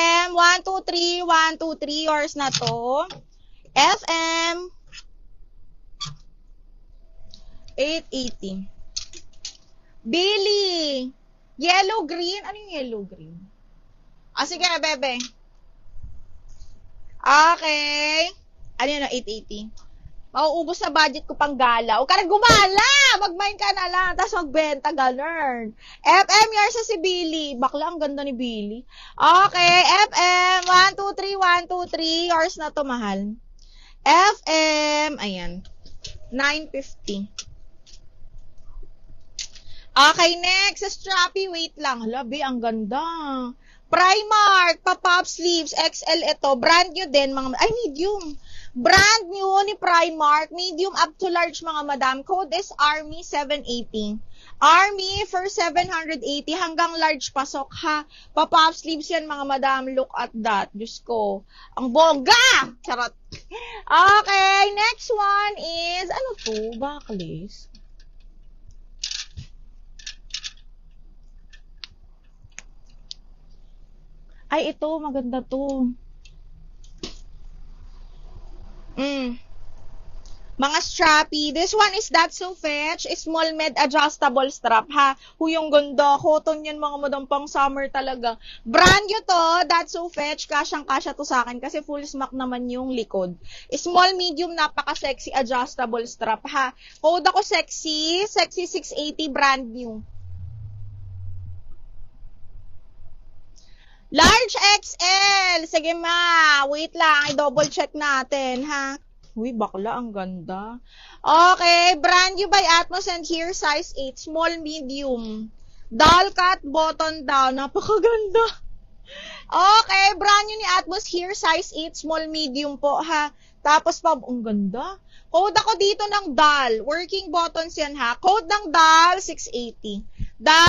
FM, 123, 123, yours na to. FM, 880. Billy, yellow green. Ano yung yellow green? Sige, bebe. Okay. Ano yun, 880? Mauubos na budget ko pang gala. Huwag ka na gumala! Mag-mine ka na lang, tapos magbenta, ganun. FM, yours sa si Billy. Bakla, ang ganda ni Billy. Okay, FM, 123, 123, yours na to, mahal. FM, ayan, 950. Okay, next, sa Strappy, wait lang. Labi, ang ganda. Primark, pa-pop sleeves, XL ito. Brand new din, mga, ay, medium. Brand new ni Primark, medium up to large, mga madam. Code is ARMY 780. ARMY for 780 hanggang large pasok, ha. Pa-pop sleeves yan, mga madam. Look at that. Diyos ko. Ang bongga! Charot. Okay, next one is, ano to? Backlist. Ay, ito. Maganda to. Mga strappy. This one is That's So Fetch. Small med adjustable strap, ha. Huyong ganda. Cotton yan, mga madam, pang summer talaga. Brand new to. That's So Fetch. Kasyang-kasya to sa akin kasi full smock naman yung likod. Small, medium, napaka-sexy adjustable strap, ha. Code ako sexy. Sexy 680, brand new. Large XL. Sige, ma. Wait lang. I-double check natin, ha. Uy, bakla. Ang ganda. Okay. Brand new by Atmos and here, size 8. Small, medium. Doll cut, button down. Napakaganda. Okay. Brand new ni Atmos here, size 8. Small, medium po, ha. Tapos pa, ang ganda. Code ako dito ng doll. Working buttons yan, ha. Code ng doll, 680. Doll.